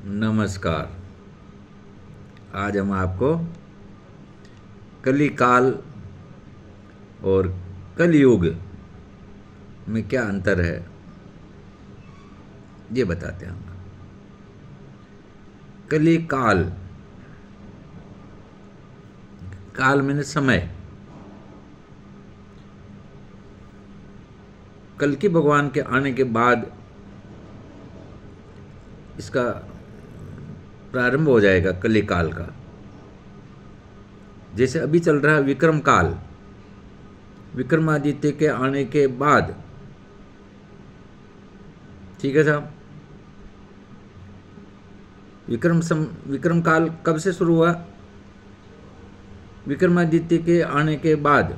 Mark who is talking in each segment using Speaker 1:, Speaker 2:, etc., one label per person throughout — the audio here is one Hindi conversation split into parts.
Speaker 1: नमस्कार। आज हम आपको कलिकाल और कलयुग में क्या अंतर है ये बताते हैं। कलिकाल, काल मैंने समय। कल्कि भगवान के आने के बाद इसका प्रारंभ हो जाएगा कलिकाल का। जैसे अभी चल रहा है विक्रम काल, विक्रमादित्य के आने के बाद। ठीक है साहब। विक्रम काल कब से शुरू हुआ? विक्रमादित्य के आने के बाद।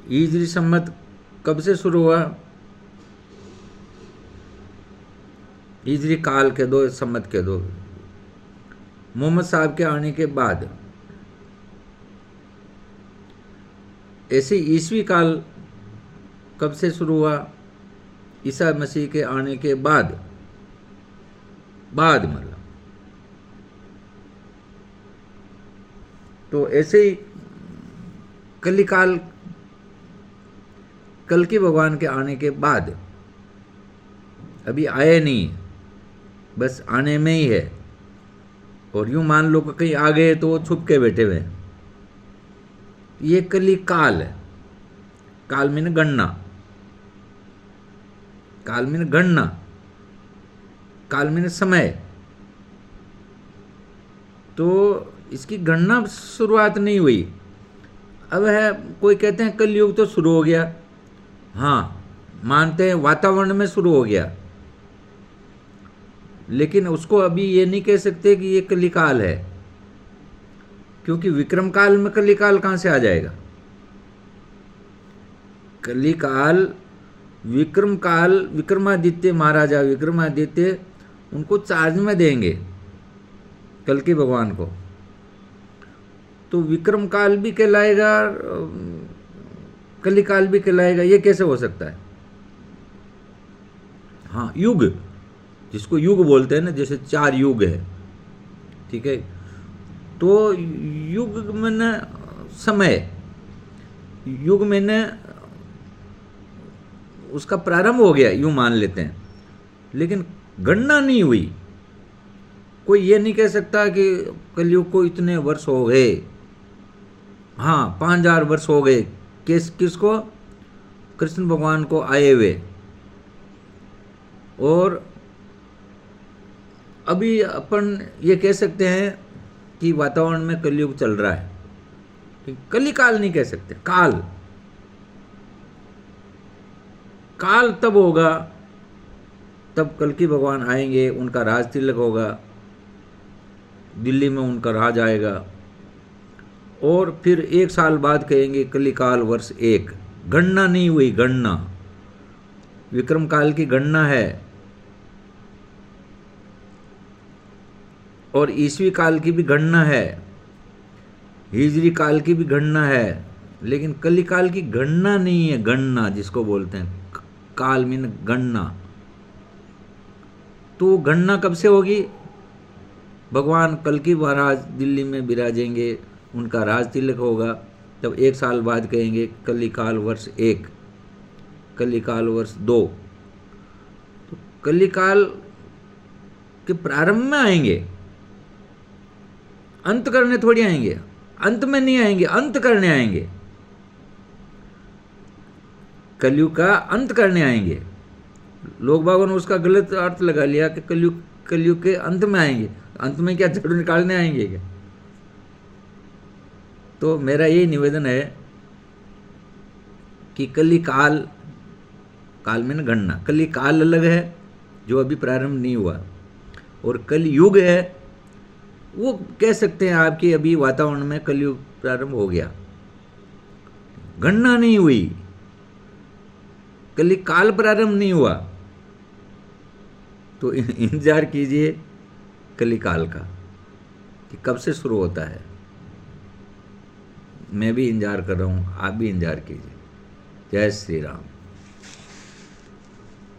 Speaker 1: हिजरी संवत कब से शुरू हुआ? हिजरी काल के दो संवत के दो, मोहम्मद साहब के आने के बाद। ऐसे ईसवी काल कब से शुरू हुआ? ईसा मसीह के आने के बाद मतलब। तो ऐसे ही कलिकाल कल्कि भगवान के आने के बाद, अभी आए नहीं, बस आने में ही है। और यूं मान लो कि कहीं आ गए तो वो छुप के बैठे हुए। ये कलिकाल है। काल में गणना, काल में गणना, काल में समय। तो इसकी गणना शुरुआत नहीं हुई। अब है, कोई कहते हैं कलयुग तो शुरू हो गया। हाँ, मानते हैं वातावरण में शुरू हो गया, लेकिन उसको अभी ये नहीं कह सकते कि ये कलिकाल है, क्योंकि विक्रम काल में कलिकाल कहां से आ जाएगा? कलिकाल, विक्रम काल, विक्रमादित्य, महाराजा विक्रमादित्य उनको चार्ज में देंगे कल्कि भगवान को, तो विक्रम काल भी कहलाएगा, कलिकाल भी कहलाएगा। ये कैसे हो सकता है? हाँ, युग, जिसको युग बोलते हैं ना, जैसे 4 युग है। ठीक है। तो युग में न समय, युग में न उसका प्रारंभ हो गया, यूं मान लेते हैं, लेकिन गणना नहीं हुई। कोई ये नहीं कह सकता कि कलयुग को इतने वर्ष हो गए। हाँ, 5000 वर्ष हो गए। किसको? कृष्ण भगवान को आए हुए। और अभी अपन ये कह सकते हैं कि वातावरण में कलयुग चल रहा है। कलिकाल नहीं कह सकते। काल तब होगा, तब कल्कि भगवान आएंगे, उनका राज तिलक होगा, दिल्ली में उनका राज आएगा, और फिर 1 साल बाद कहेंगे कलिकाल वर्ष 1। गणना नहीं हुई। गणना विक्रम काल की गणना है, और ईसवी काल की भी गणना है, हिजरी काल की भी गणना है, लेकिन कलिकाल की गणना नहीं है। गणना जिसको बोलते हैं, काल मीन गणना। तो गणना कब से होगी? भगवान कल्कि महाराज दिल्ली में विराजेंगे, उनका राज तिलक होगा, तब 1 साल बाद कहेंगे कलिकाल वर्ष 1, कलिकाल वर्ष 2। तो कलिकाल के प्रारंभ में आएंगे, अंत करने थोड़ी आएंगे। अंत में नहीं आएंगे, अंत करने आएंगे। कलयुग का अंत करने आएंगे। लोग बागों ने उसका गलत अर्थ लगा लिया कि कलयुग के अंत में आएंगे। अंत में क्या जड़ निकालने आएंगे क्या? तो मेरा यही निवेदन है कि कलिकाल, काल में गणना, कलिकाल अलग है जो अभी प्रारंभ नहीं हुआ, और कलयुग है वो कह सकते हैं आपकी अभी वातावरण में कलयुग प्रारंभ हो गया। गणना नहीं हुई, कलिकाल प्रारंभ नहीं हुआ। तो इंतजार कीजिए कलिकाल का कि कब से शुरू होता है। मैं भी इंतजार कर रहा हूं, आप भी इंतजार कीजिए। जय श्री राम।